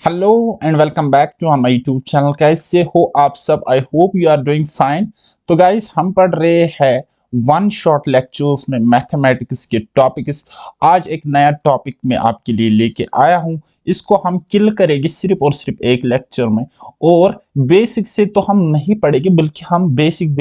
Hello and welcome back to my YouTube channel. कैसे हो आप सब? I hope you are doing fine. तो गाइस हम पढ़ रहे हैं वन शॉट लेक्चर्स में मैथमेटिक्स के टॉपिक्स। आज एक नया टॉपिक मैं आपके लिए लेके आया हूं। इसको हम किल करेंगे सिर्फ और सिर्फ एक लेक्चर में। और बेसिक से तो हम नहीं पढ़ेंगे बल्कि हम बेसिक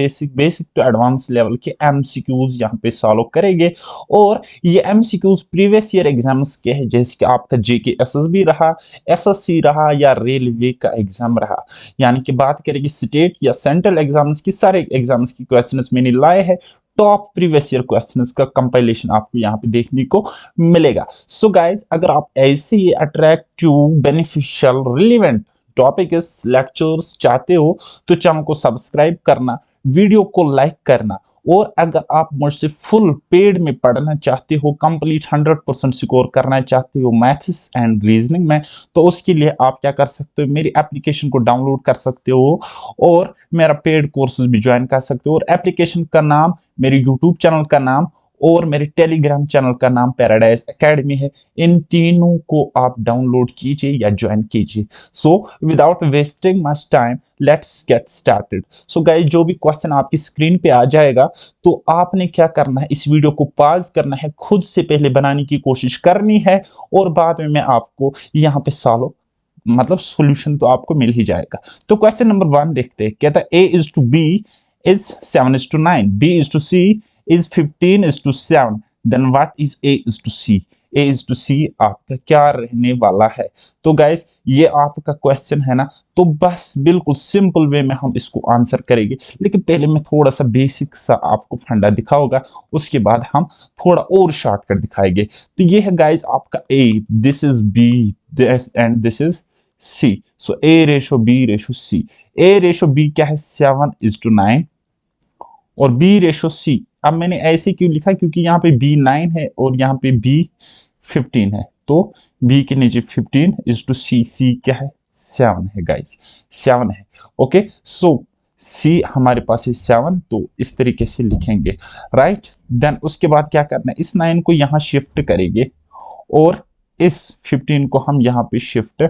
टू एडवांस लेवल के एमसीक्यूज यहाँ पे सॉल्व करेंगे। और ये एमसीक्यूज प्रीवियस ईयर एग्जाम्स के हैं, जैसे कि आपका जेके एसएसबी रहा, एसएससी रहा या रेलवे का एग्जाम रहा। यानी कि बात करेंगे स्टेट या सेंट्रल एग्जाम्स की, सारे एग्जाम्स की क्वेश्चंस मैंने लाए हैं। टॉप प्रीवियस ईयर क्वेश्चंस का कंपाइलेशन आपको यहाँ पे देखने को मिलेगा। सो गाइस, अगर आप ऐसे ही attractive, beneficial, relevant topics lectures चाहते हो तो चैनल को सब्सक्राइब करना, वीडियो को लाइक करना। और अगर आप मुझसे फुल पेड में पढ़ना चाहते हो, कंप्लीट 100% स्कोर करना चाहते हो मैथ्स एंड रीजनिंग में, तो उसके लिए आप क्या कर सकते हो, मेरी एप्लीकेशन को डाउनलोड कर सकते हो और मेरा पेड कोर्सेज भी ज्वाइन कर सकते हो। और एप्लीकेशन का नाम, मेरे यूट्यूब चैनल का नाम और मेरे टेलीग्राम चैनल का नाम पैराडाइज एकेडमी है। इन तीनों को आप डाउनलोड कीजिए या ज्वाइन कीजिए। So without wasting much time, let's get started. So guys, जो भी क्वेश्चन आपकी स्क्रीन पे आ जाएगा तो आपने क्या करना है, इस वीडियो को पॉज करना है, खुद से पहले बनाने की कोशिश करनी है और बाद में मैं आपको यहाँ पे सॉल्व, मतलब सॉल्यूशन तो आपको मिल ही जाएगा। तो क्वेश्चन नंबर 1 देखते हैं। कहता है A:B is 7:9, B:C is 15:7, then what is A:C? A:C आपका क्या रहने वाला है? तो गाइस, ये आपका क्वेश्चन है ना, तो बस बिल्कुल सिंपल वे में हम इसको आंसर करेंगे। लेकिन पहले मैं थोड़ा सा बेसिक सा आपको फंडा दिखाऊंगा, उसके बाद हम थोड़ा और शॉर्टकट दिखाएंगे। तो ये है गाइस आपका A, this is B, this and this is C। So A:B:C। A:B क्या है? 7:9 और B:C। अब मैंने ऐसे क्यों लिखा, क्योंकि यहाँ पे B 9 है और यहाँ पे B 15 है, तो B के नीचे 15:C। C क्या है? 7 है गाइस, 7 है। ओके, सो C हमारे पास है 7, तो इस तरीके से लिखेंगे, राइट। देन उसके बाद क्या करना है, इस 9 को यहाँ शिफ्ट करेंगे और इस 15 को हम यहाँ पे शिफ्ट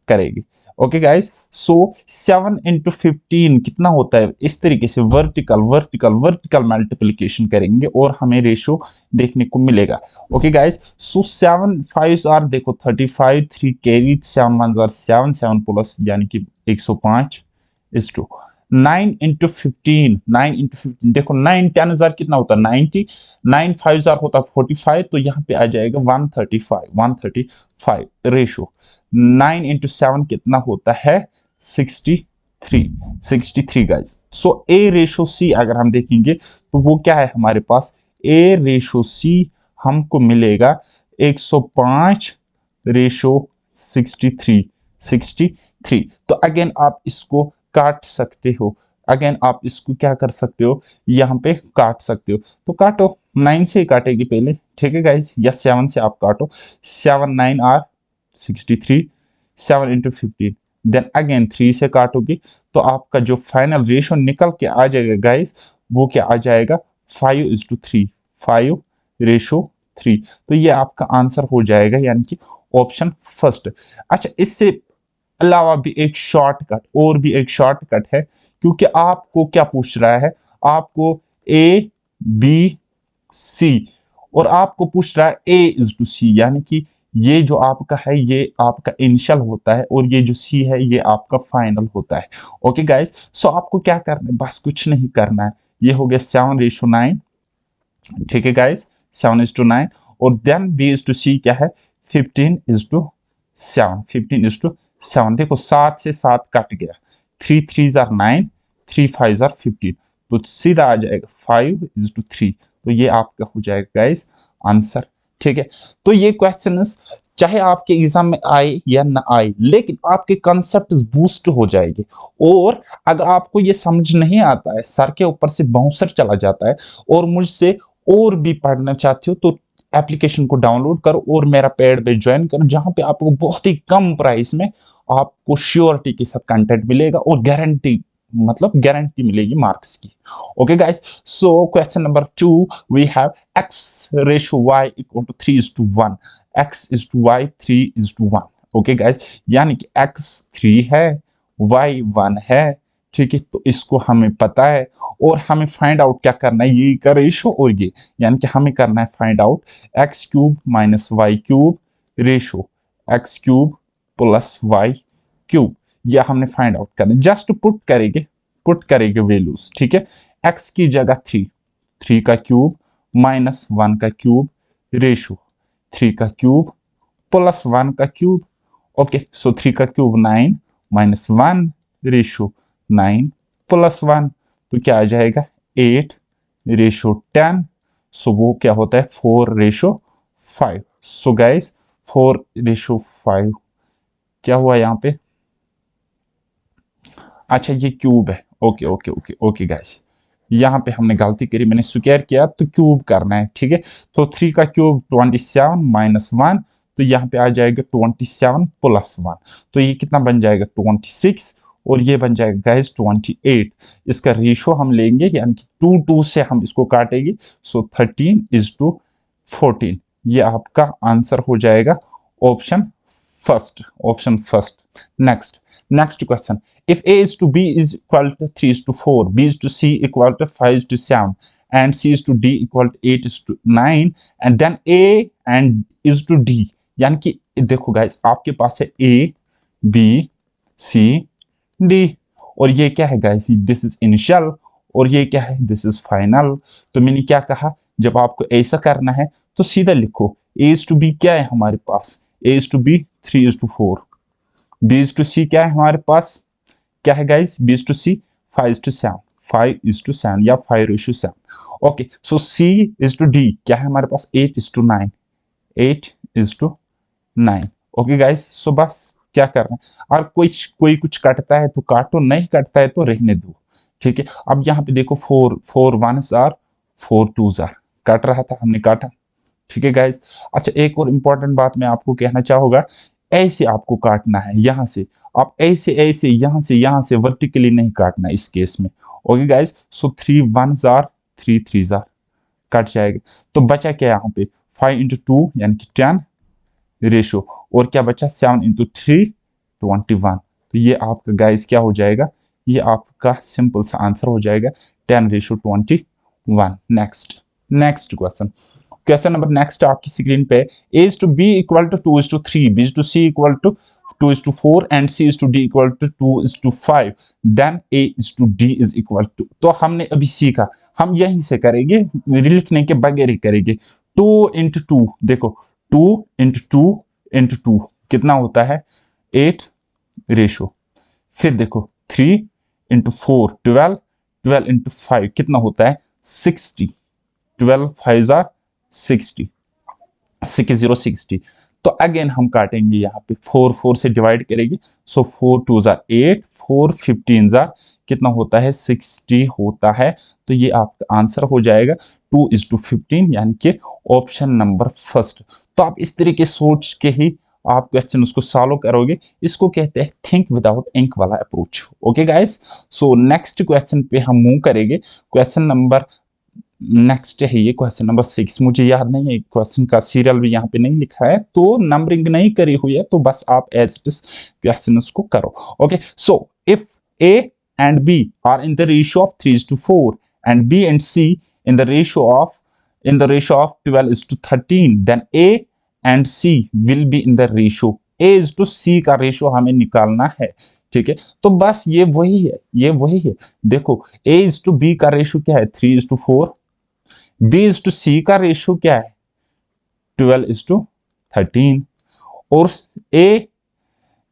करेंगे। ओके गाइस, सो 7 × 15 कितना होता है? इस तरीके से वर्टिकल वर्टिकल वर्टिकल मल्टीप्लिकेशन करेंगे और हमें रेशो देखने को मिलेगा। ओके गाइस, सो 7 5 आर देखो 35, 3 कैरी, 7 1 आर 7, 7 प्लस यानी कि 105 इज टू 9 × 15। 9 × 15 देखो, 9 10 हजार कितना होता है? 90। 9 5 हजार होता है 45, तो यहाँ पे आ जाएगा 135 रेशो। 9 × 7 कितना होता है? 63 गाइस। सो A:C अगर हम देखेंगे तो वो क्या है हमारे पास? A:C हमको मिलेगा 105:63। तो अगेन आप इसको काट सकते हो, अगेन आप इसको क्या कर सकते हो, यहाँ पे काट सकते हो। तो काटो, 9 से काटेगी पहले, ठीक है गाइस, या 7 से आप काटो। 7 9 आर 63, 7 × 15, देन अगेन 3 से काटोगे तो आपका जो फाइनल रेशो निकल के आ जाएगा गाइस, वो क्या आ जाएगा? 5:3, 5:3। तो ये आपका आंसर हो जाएगा, यानी कि ऑप्शन फर्स्ट। अच्छा, इससे अलावा भी एक शॉर्टकट, और भी एक शॉर्टकट है, क्योंकि आपको क्या पूछ रहा है? आपको A:B:C और आपको पूछ रहा है A:C, यानी कि ये जो आपका है ये आपका इनिशियल होता है और ये जो C है ये आपका फाइनल होता है। ओके गाइस, सो आपको क्या करना है? बस कुछ नहीं करना है। ये हो गया 7:9, ठीक है गाइस, 7:9। और देन B:C क्या है? 15:7, 15:7। देखो 7 से 7 कट गया, 3 3 आर 9, 3 5 आर 15, तो सीधा आ जाएगा 5:3। तो ये आपका हो जाएगा गाइस आंसर, ठीक है। तो ये क्वेश्चन चाहे आपके एग्जाम में आए या ना आए, लेकिन आपके कंसेप्ट बूस्ट हो जाएंगे। और अगर आपको ये समझ नहीं आता है, सर के ऊपर से बाउंसर चला जाता है और मुझसे और भी पढ़ना चाहते हो, तो एप्लीकेशन को डाउनलोड करो और मेरा पेड पे ज्वाइन करो, जहां पे आपको बहुत ही कम प्राइस में आपको श्योरिटी के साथ कंटेंट मिलेगा और गारंटी, मतलब गारंटी मिलेगी मार्क्स की। Okay guys, so question number 2 we have x/y = 3:1, x/y 3:1। Okay guys, यानी कि x 3 है, y 1 है, ठीक है। तो इसको हमें पता है और हमें फाइंड आउट क्या करना है, ये का रेशो और ये, यानी कि हमें करना है find out x cube minus y cube ratio x cube plus y cube, यह हमने फाइंड आउट करना है। जस्ट पुट करेंगे वैल्यूज, ठीक है। x की जगह 3 का क्यूब माइनस 1 का क्यूब रेशो 3 का क्यूब प्लस 1 का क्यूब, ओके। सो 3 का क्यूब 9 माइनस 1 रेशो 9 प्लस 1, तो क्या आ जाएगा 8 रेशो 10। सो वो क्या होता है 4 रेशो 5। सो गाइस 4 रेशो 5 क्या हुआ यहाँ पे, अच्छा ये क्यूब है, okay okay okay okay guys, यहाँ पे हमने गलती करी, मैंने स्क्वायर किया तो क्यूब करना है, ठीक है। तो 3 का क्यूब 27 माइनस 1, तो यहाँ पे आ जाएगा 27 प्लस 1, तो ये कितना बन जाएगा 26, और ये बन जाएगा गाइस 28। इसका रेशो हम लेंगे, यानी कि 2 से हम इसको काटेंगे, सो 13:14, ये आपका आंसर हो जाएगा option first. Next question, if a is to b is equal to 3 is to 4, b is to c equal to 5 is to 7, and c is to d equal to 8 is to 9, and then a and is to d, यानी कि देखो guys आपके पास है a b c d, और ये क्या है गाइस, दिस इज इनिशियल, और ये क्या है, दिस इज फाइनल। तो मैंने क्या कहा, जब आपको ऐसा करना है तो सीधा लिखो a is to b क्या है हमारे पास, a is to b 3 is to 4, b is to c क्या है हमारे पास, क्या है guys, b is to c 5 is to 7, 5 is to 7 या 5 is to 7, okay. So c is to d क्या है हमारे पास 8 is to 9, 8 is to 9, okay guys. So बस क्या करना है, और कोई कुछ काटता है तो काटो, नहीं काटता है तो रहने दो, ठीक है। अब यहाँ पे देखो 4 1s आर 4 2s आर, काट रहा था हमने काटा, ठीक है गाइस। अच्छा एक और इंपॉर्टेंट बात मैं आपको कहना चाहूंगा, ऐसे आपको काटना है यहाँ से, आप ऐसे यहाँ से वर्टिकली नहीं काटना इस केस में, okay guys. So 3 1s are 3 3s are, cut जाएगा, तो बचा क्या यहाँ पे 5 into 2 यानी कि 10 रेशो, और क्या बचा 7 into 3 21, तो ये आपका गाइस क्या हो जाएगा, ये आपका सिंपल सा आंसर हो जाएगा 10:21। नेक्स्ट क्वेश्चन नंबर नेक्स्ट आपकी स्क्रीन पे, a is to b equal to 2 is to 3, b is to c equal to 2 is to 4, and c is to d equal to 2 is to 5, then a is to d is equal to, तो हमने अभी सीखा, हम यहीं से करेंगे, लिखने के बगैर ही करेंगे। 2 into 2, देखो 2 into 2 into 2 कितना होता है 8 रेशो, फिर देखो 3 into 4 12, 12 into 5 कितना होता है 60, 12 5s are 60, 60। तो अगेन हम काटेंगे यहाँ पे 4 4 से डिवाइड करेंगे, सो 4 2s are 8, 4 15s are कितना होता है 60 होता है, तो ये आपका आंसर हो जाएगा 2 is to 15, यानी कि ऑप्शन नंबर फर्स्ट। तो आप इस तरीके सोच के ही आप क्वेश्चन उसको सॉल्व करोगे, इसको कहते हैं थिंक विदाउट इंक वाला approach, okay guys. So next question पे हम मूव करेंगे, क्वेश्चन नंबर नेक्स्ट है ये क्वेश्चन नंबर 6, मुझे याद नहीं है क्वेश्चन का सीरियल भी यहाँ पे नहीं लिखा है, तो नंबरिंग नहीं करी हुई है, तो बस आप एज इट इज क्वेश्चन उसको करो, okay. So if a and b are in the ratio of 3 is to 4 and b and c in the ratio of 12 is to 13, then a and c will be in the ratio, a is to c का ratio हमें निकालना है, ठीक है। तो बस ये वही है, देखो a is to b का रेशियो क्या है 3 is to 4, b is to c का रेशियो क्या है 12 is to 13, और a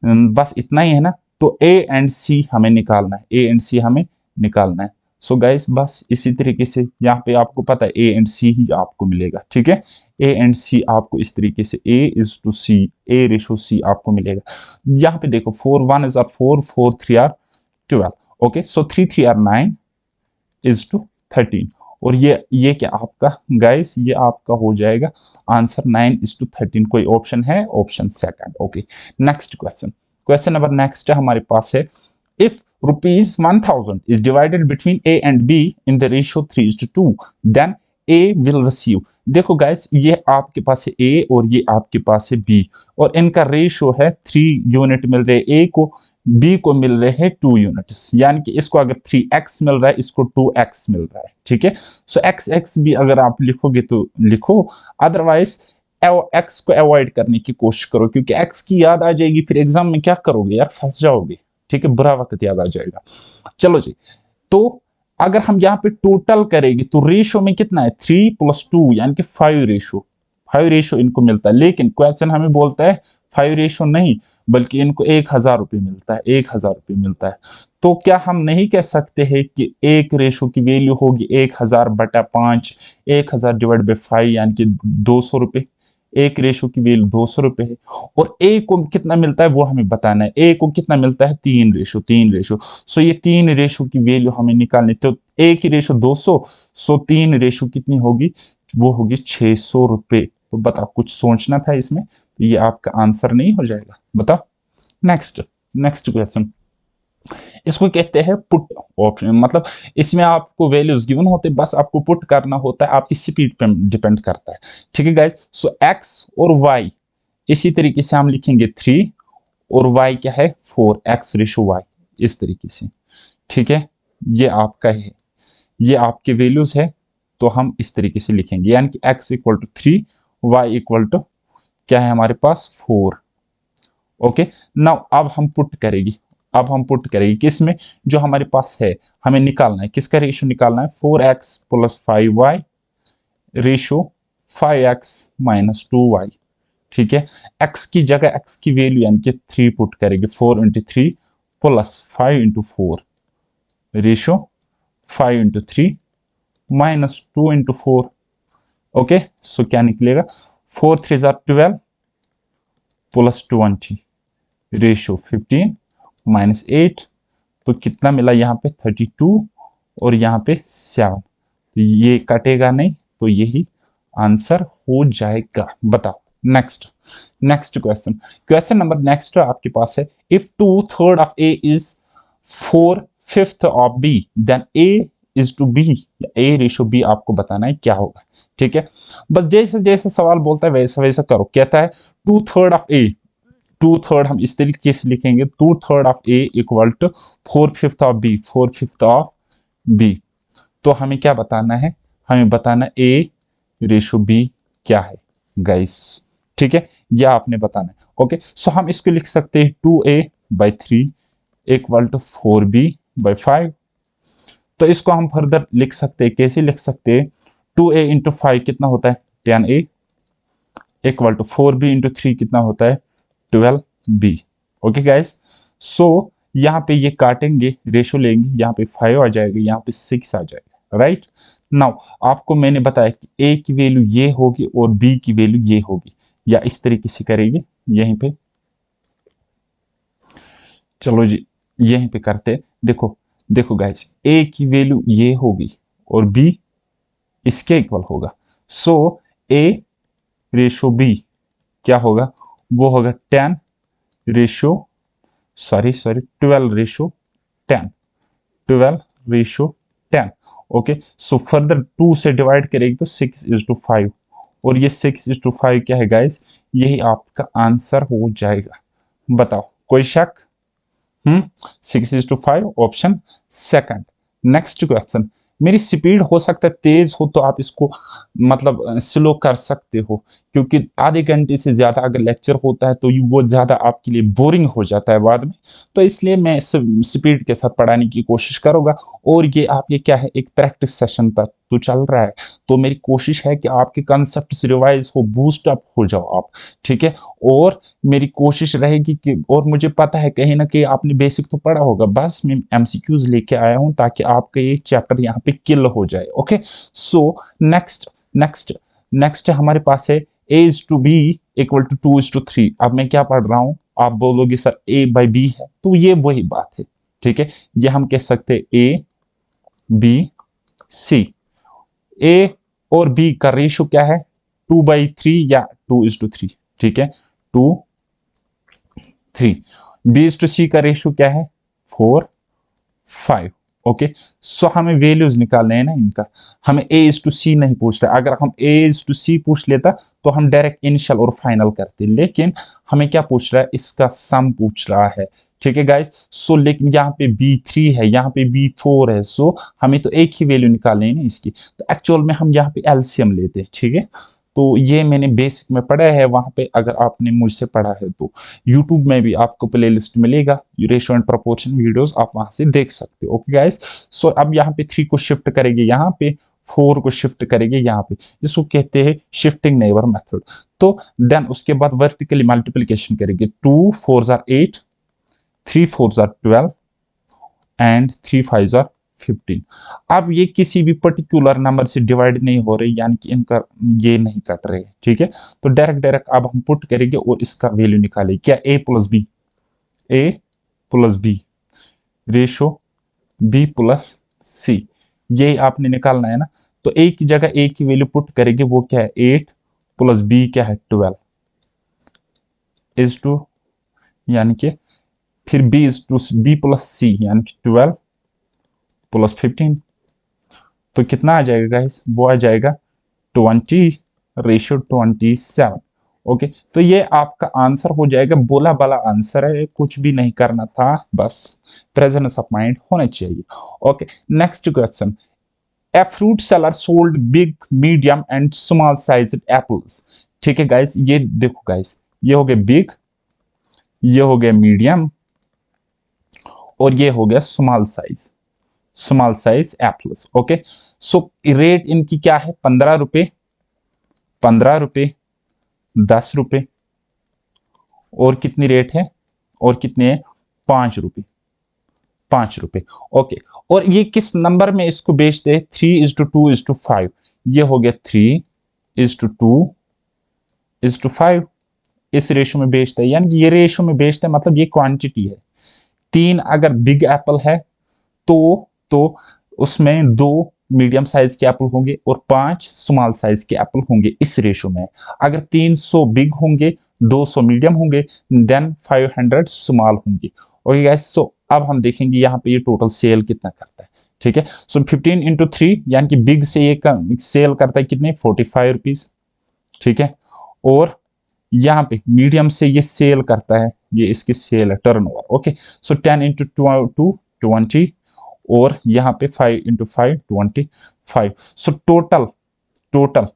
बस इतना ही है ना, तो a एंड c हमें निकालना है, a एंड c हमें निकालना है। सो गाइस बस इसी तरीके से यहाँ पे आपको पता है a एंड c ही आपको मिलेगा, ठीक है। a एंड c आपको इस तरीके से a is to c, a ratio c आपको मिलेगा। यहाँ पे देखो 4 1s are 4, 4 3 are 12, okay. So 3 3 are 9 is to 13, और ये क्या आपका गाइस, ये आपका हो जाएगा आंसर 9 is to 13, कोई ऑप्शन है, option second, okay. Next question number next हमारे पास है, if ₹1000 is divided between a and b in the ratio 3 is to 2, then a will receive, देखो गाइस, ये आपके पास है ए और ये आपके पास है बी, और इनका रेशो है 3 यूनिट मिल रहे ए को, बी को मिल रहे हैं 2 यूनिट्स, यानी कि इसको अगर 3x मिल रहा है, इसको 2x मिल रहा है, ठीक है। सो x x भी अगर आप लिखोगे तो लिखो, अदरवाइज x को अवॉइड करने की कोशिश करो, क्योंकि x की याद आ जाएगी, फिर एग्जाम में क्या करोगे यार, फंस जाओगे, ठीक है, बुरा वक्त याद आ जाएगा। चलो जी, तो अगर हम यहाँ पे टोटल करेंगे तो रेशो में कितना है, 3 + 2 यानी कि 5 रेशो इनको मिलता है, लेकिन क्वेश्चन हमें बोलता है 5 रेशो नहीं, बल्कि इनको 1000 रुपये मिलता है, 1000 रुपये मिलता है। तो क्या हम नहीं कह सकते हैं कि एक रेशो की वैल्यू होगी 1000/5, 1000/5 यानी कि 200 रुपये, एक रेशो की वैल्यू 200 रुपये है, और ए को कितना मिलता है वो हमें बताना है, ए को कितना मिलता है 3 रेशो। सो ये 3 रेशो की वैल्यू हमें निकालनी, तो एक ही रेशो 200, सो 3 रेशो कितनी होगी, वो होगी 600 रुपये। तो बताओ, कुछ सोचना था इसमें, तो ये आपका आंसर नहीं हो जाएगा, बताओ। नेक्स्ट नेक्स्ट क्वेश्चन, इसको कहते हैं पुट ऑप्शन, मतलब इसमें आपको वैल्यूज गिवन होते, बस आपको पुट करना होता है, आपकी स्पीड पे डिपेंड करता है, ठीक है गाइस। सो x और y इसी तरीके से हम लिखेंगे 3, और y क्या है 4, x/y, इस तरीके से, ठीक है। ये आपका है, ये आपके वैल्यूज है, तो हम इस तरीके से लिखेंगे, यानी कि x = 3, y = क्या है हमारे पास 4। ओके, नाउ अब हम पुट करेंगे किस में, जो हमारे पास है, हमें निकालना है किसका रेशियो निकालना है, 4x + 5y ratio 5x - 2y, ठीक है। x की जगह x की वैल्यू यानी कि 3 पुट करेंगे, 4 × 3 + 5 × 4 रेशियो 5 × 3 - 2 × 4। ओके, सो क्या निकलेगा, 4 3 12 + 20 रेशियो 15 - 8, तो कितना मिला यहाँ पे 32, और यहाँ पे 7, तो ये कटेगा नहीं, तो यही आंसर हो जाएगा। बताओ next, next question, question number next आपके पास है, if 2/3 of a is 4/5 of b, then a is to b, a/b आपको बताना है क्या होगा, ठीक है। बस जैसे जैसे सवाल बोलता है वैसा वैसा करो। कहता है 2/3 ऑफ ए, 2/3 हम इस तरीके से लिखेंगे, 2/3 of a equal to 4/5 of b, 4/5 of b. तो हमें क्या बताना है, हमें बताना a/b क्या है गाइस, ठीक है, यह आपने बताना है। ओके, सो हम इसको लिख सकते हैं 2a/3 इक्वल टू 4b/5। तो इसको हम फर्दर लिख सकते हैं, कैसे लिख सकते हैं, 2a × 5 कितना होता है 10a, इक्वल टू 4b × 3 कितना होता है 12b। ओके गाइस, सो यहाँ पे ये काटेंगे, रेशो लेंगे, यहाँ पे 5 आ जाएगा, यहाँ पे 6 आ जाएगा, राइट। नाउ आपको मैंने बताया कि a की वैल्यू ये होगी और b की वैल्यू ये होगी, या इस तरीके से करेंगे यहीं पे। चलो जी, यहीं पे करते, देखो देखो गाइस, a की वैल्यू ये होगी और b इसके इक्वल होगा, सो a/b क्या होगा, वो होगा 12/10, 12/10। ओके, सो फर्दर 2 से डिवाइड करेंगे तो 6/5, और ये 6/5 क्या है गाइस, यही आपका आंसर हो जाएगा। बताओ, कोई शक? 6/5 ऑप्शन सेकंड। नेक्स्ट क्वेश्चन, मेरी स्पीड हो सकता है तेज हो, तो आप इसको मतलब स्लो कर सकते हो, क्योंकि आधे घंटे से ज्यादा अगर लेक्चर होता है तो वो ज्यादा आपके लिए बोरिंग हो जाता है बाद में, तो इसलिए मैं स्पीड के साथ पढ़ाने की कोशिश करूंगा। और ये आपके क्या है, एक प्रैक्टिस सेशन तक तो चल रहा है, तो मेरी कोशिश है कि आपके कंसेप्ट रिवाइज हो, बूस्ट अप हो जाओ आप, ठीक है। और मेरी कोशिश रहेगी कि, और मुझे पता है कहीं ना कहीं आपने बेसिक तो पढ़ा होगा, बस मैं एमसीक्यूज लेके आया हूं ताकि आपका ये चैप्टर यहाँ पे किल हो जाए। Okay, so next next next हमारे पास है a/b इक्वल टू 2/3। अब मैं क्या पढ़ रहा हूं, आप बोलोगे सर a/b है, तो ये वही बात है, ठीक है। ये हम कह सकते हैं a/b/c, a और b का रेशियो क्या है 2/3 या 2/3, ठीक है, 2/3। b/c का रेशियो क्या है 4/5। ओके, सो हमें वैल्यूज निकालने हैं ना इनका, हमें ए इज टू सी नहीं पूछ रहा। अगर हम ए इज टू सी पूछ लेता तो हम डायरेक्ट इनिशियल और फाइनल करते, लेकिन हमें क्या पूछ रहा है, इसका सम पूछ रहा है। ठीक है गाइस, सो लेकिन यहाँ पे B3 है, यहाँ पे B4 है, सो हमें तो एक ही वैल्यू निकालनी है ना इसकी, तो एक्चुअल में हम यहाँ पे एलसीएम लेते हैं। ठीक है, तो ये मैंने बेसिक में पढ़ा है, वहां पे अगर आपने मुझसे पढ़ा है तो यूट्यूब में भी आपको प्लेलिस्ट मिलेगा, रेशियो एंड प्रोपोर्शन वीडियोस, आप वहां से देख सकते हो। ओके गाइस, सो अब यहाँ पे 3 को शिफ्ट करेंगे, यहाँ पे 4 को शिफ्ट करेंगे यहाँ पे, जिसको कहते हैं शिफ्टिंग नेबर मेथड। तो देन उसके बाद वर्टिकली मल्टीप्लिकेशन करेंगे, 2 4 आर 8, 3 4 आर 12 एंड 3 5 आर 15। अब ये किसी भी पर्टिकुलर नंबर से डिवाइड नहीं हो रही, यानी कि इनका ये नहीं कट रहे। ठीक है, तो डायरेक्ट डायरेक्ट अब हम पुट करेंगे और इसका वैल्यू निकालेंगे, क्या A plus B ratio B plus C, ये आपने निकालना है ना। तो ए की जगह ए की वैल्यू पुट करेंगे, वो क्या है 8 प्लस बी क्या है 12 इज टू, यानी कि फिर B is to B plus C, यानी कि 12 प्लस 15, तो कितना आ जाएगा गाइस, वो आ जाएगा 20 रेशियो 27। ओके, तो ये आपका आंसर हो जाएगा, बोला बाला आंसर है, कुछ भी नहीं करना था, बस प्रेजेंस ऑफ माइंड होना चाहिए। Okay, next question, a fruit seller sold big medium and small size apples. ठीक है गाइस, ये देखो गाइस, ये हो गया बिग, ये हो गया मीडियम, और ये हो गया small size apples. Okay, so rate इनकी क्या है, 15 रुपए, 15 रुपए, 10 रुपए, और कितनी रेट है, और कितने हैं, 5 रुपए, 5 रुपए। ओके, और ये किस नंबर में इसको बेचते हैं, 3:2:5, ये हो गया 3:2:5, इस रेशो में बेचते हैं, यानी कि ये रेशो में बेचते हैं, मतलब ये क्वांटिटी है। 3 अगर बिग एप्पल है तो उसमें 2 मीडियम साइज के एप्पल होंगे और 5 स्मॉल साइज के एप्पल होंगे, इस रेशो में। अगर 300 बिग होंगे, 200 मीडियम होंगे, देन 500 स्मॉल होंगे। ओके गाइस, सो अब हम देखेंगे यहाँ पे ये टोटल सेल कितना करता है। ठीक है, सो 15 × 3, यानी कि बिग से ये सेल करता है कितने, 45 रुपीज। ठीक है, और यहाँ पे मीडियम से ये सेल करता है, ये इसकी सेल है, टर्नओवर। ओके, सो 10 × 2 20, और यहाँ पे 5 × 5 25। सो टोटल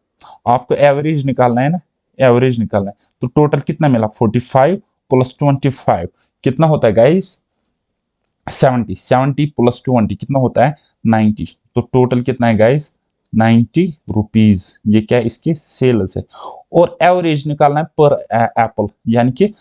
आपको एवरेज निकालना है ना, एवरेज निकालना है, तो टोटल कितना मिला, 45 प्लस 25 कितना होता है गाइस, 70, 70 प्लस 20 कितना होता है, 90। तो टोटल कितना है गाइस, 90 रुपीज, ये क्या है, इसके सेल्स है। और एवरेज निकालना है पर एप्पल, यानी कि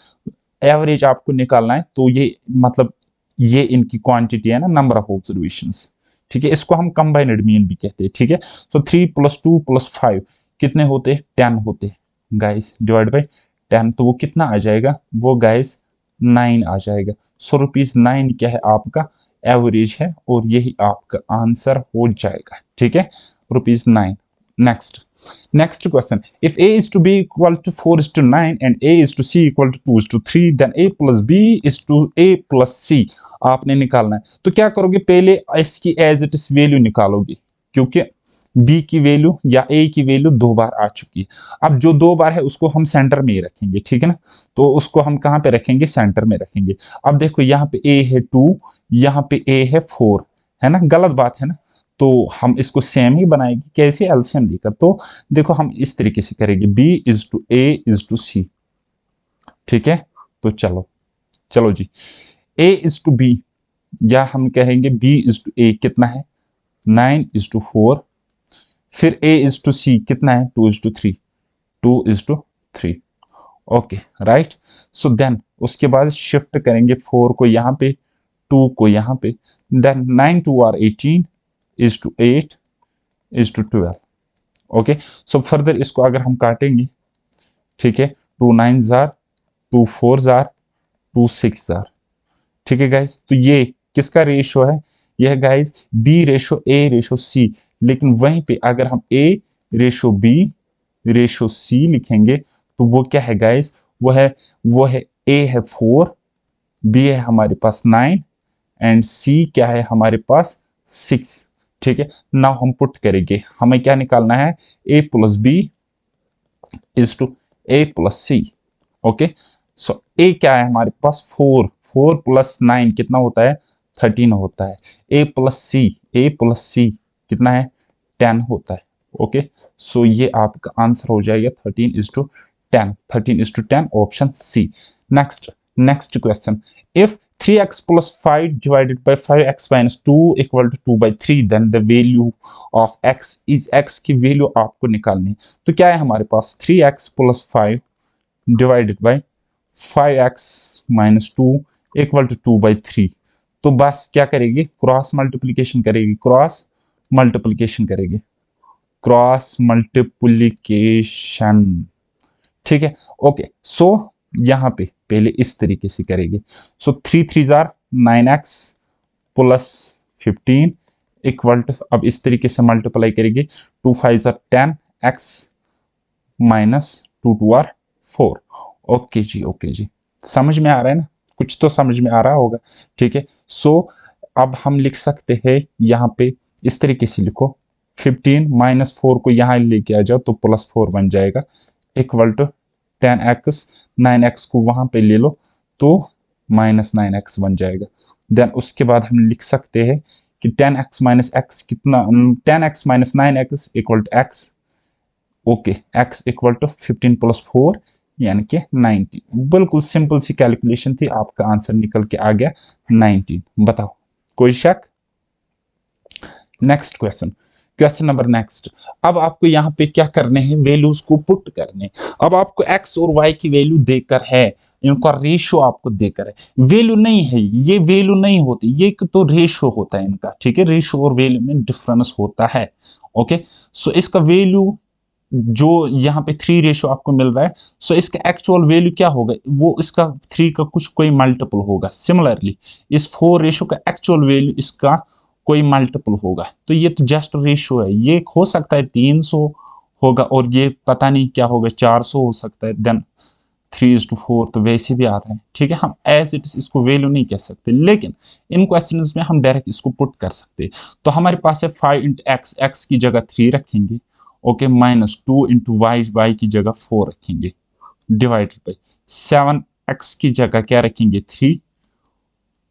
एवरेज आपको निकालना है, तो ये मतलब ये इनकी क्वांटिटी है ना, नंबर ऑफ ऑब्जर्वेशंस। ठीक है, इसको हम कंबाइंड मीन भी कहते हैं। ठीक है, सो 3 + 2 + 5 कितने होते हैं, 10 होते हैं गाइस, डिवाइड बाय 10, तो वो कितना आ जाएगा, वो गाइस 9 आ जाएगा। सो ₹9 क्या है, आपका एवरेज है, और यही आपका आंसर हो जाएगा। ठीक है, ₹9। Next question. If A is to B equal to 4:9 and A is to C equal to 2:3, then A plus B is to A plus C आपने निकालना है। तो क्या करोगे, पहले इसकी एज इट इज वैल्यू निकालोगे, क्योंकि B की वैल्यू या A की वैल्यू 2 बार आ चुकी है। अब जो 2 बार है उसको हम सेंटर में ही रखेंगे। ठीक है ना, तो उसको हम कहाँ पे रखेंगे, सेंटर में रखेंगे। अब देखो यहाँ पे A है 2, यहाँ पे A है 4, है ना, गलत बात है ना, तो हम इसको सेम ही बनाएंगे, कैसे, एलसीएम लेकर। तो देखो हम इस तरीके से करेंगे, B/A/C। ठीक है, तो चलो जी, A/B, या हम कहेंगे B/A कितना है, 9:4, फिर A/C कितना है, 2:3, 2:3। ओके राइट, सो देन उसके बाद शिफ्ट करेंगे 4 को यहाँ पे, 2 को यहाँ पे, देन 9×2 = 18 8:12। ओके, सो फर्दर इसको अगर हम काटेंगे, ठीक है, 2 9s are 2 4s are 2 6s are। ठीक है गाइस, तो ये किसका रेशो है, यह गाइस B/A/C। लेकिन वहीं पे अगर हम A/B/C लिखेंगे, तो वो क्या है गाइस, वो है A है 4, B है हमारे पास 9 एंड C क्या है हमारे पास 6। ठीक है, नाउ हम पुट करेंगे, हमें क्या निकालना है, a plus b is to a plus c. Okay, so a क्या है हमारे पास 4, 4 प्लस 9 कितना होता है, 13 होता है। a प्लस सी कितना है, 10 होता है। ओके, सो ये आपका आंसर हो जाएगा 13 is to 10, 13 is to 10, option c. Next question, if 3x plus 5 divided by 5x minus 2 equal to 2 by 3, then the value of x is, x की वैल्यू आपको निकालनी है। तो क्या है हमारे पास, 3x plus 5 divided by 5x minus 2 equal to 2 by 3। तो बस क्या करेगी, क्रॉस मल्टीप्लीकेशन करेगी, क्रॉस मल्टीप्लीकेशन। ठीक है, ओके, सो यहाँ पे पहले इस तरीके से करेंगे। सो 3 3 जार 9x प्लस 15 इक्वल टू, अब इस तरीके से मल्टीप्लाई करेंगे, 2 5 जार 10x माइनस 2 2 आर 4। ओके जी, समझ में आ रहा है ना, कुछ तो समझ में आ रहा होगा। ठीक है, सो अब हम लिख सकते हैं यहाँ पे इस तरीके से लिखो, 15 माइनस 4 को यहाँ लेके आ जाओ तो प्लस 4 बन जाएगा, इक्वल टू 10x, 9x को वहां पे ले लो तो माइनस 9x बन जाएगा। देन उसके बाद हम लिख सकते हैं कि 10x माइनस x कितना, 10x minus 9x equal to x। Okay, x equal to 15 plus 4 यानी कि 19। बिल्कुल सिंपल सी कैलकुलेशन थी, आपका आंसर निकल के आ गया 19। बताओ, कोई शक? Next question number next. अब आपको यहाँ पे क्या करने हैं, वैल्यूज को पुट करने। अब आपको x और y की वैल्यू देकर है, इनका रेशियो आपको देकर है, वैल्यू नहीं है, ये वैल्यू नहीं होती, ये तो रेशियो होता है इनका। ठीक है, रेशियो और वैल्यू में डिफरेंस होता है। ओके, सो इसका वैल्यू जो यहाँ पे 3 रेशियो आपको मिल रहा है, सो इसका एक्चुअल वैल्यू क्या होगा, वो इसका 3 का कुछ कोई मल्टीपल होगा। सिमिलरली इस 4 रेशियो का एक्चुअल वैल्यू इसका कोई मल्टीपल होगा। तो ये तो जस्ट रेशियो है, ये हो सकता है 300 होगा और ये पता नहीं क्या होगा, 400 हो सकता है। देन 3:4 तो वैसे भी आ रहा है। ठीक है, हम एज इट इज इसको वैल्यू नहीं कह सकते, लेकिन इन क्वेश्चंस में हम डायरेक्ट इसको पुट कर सकते हैं। तो हमारे पास है 5 इंटू एक्स, एक्स की जगह 3 रखेंगे, okay, minus 2 into y, y की जगह 4 रखेंगे, डिवाइडेड बाई 7 एक्स की जगह क्या रखेंगे, 3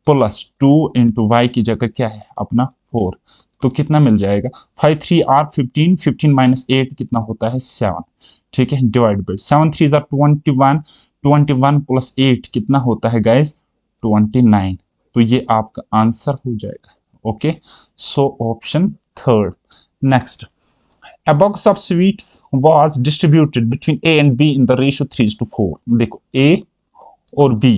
प्लस 2 इंटू वाई की जगह क्या है अपना 4। तो कितना मिल जाएगा, 5 3 आर 15, 15 माइनस 8 कितना होता है 7। ठीक है, डिवाइड बाई 7 3 जार 21, 21 प्लस 8 कितना होता है गाइस 29। तो ये आपका आंसर हो जाएगा। Okay, so option third. Next, a box of sweets was distributed between A and B in the ratio 3:4। देखो, A और B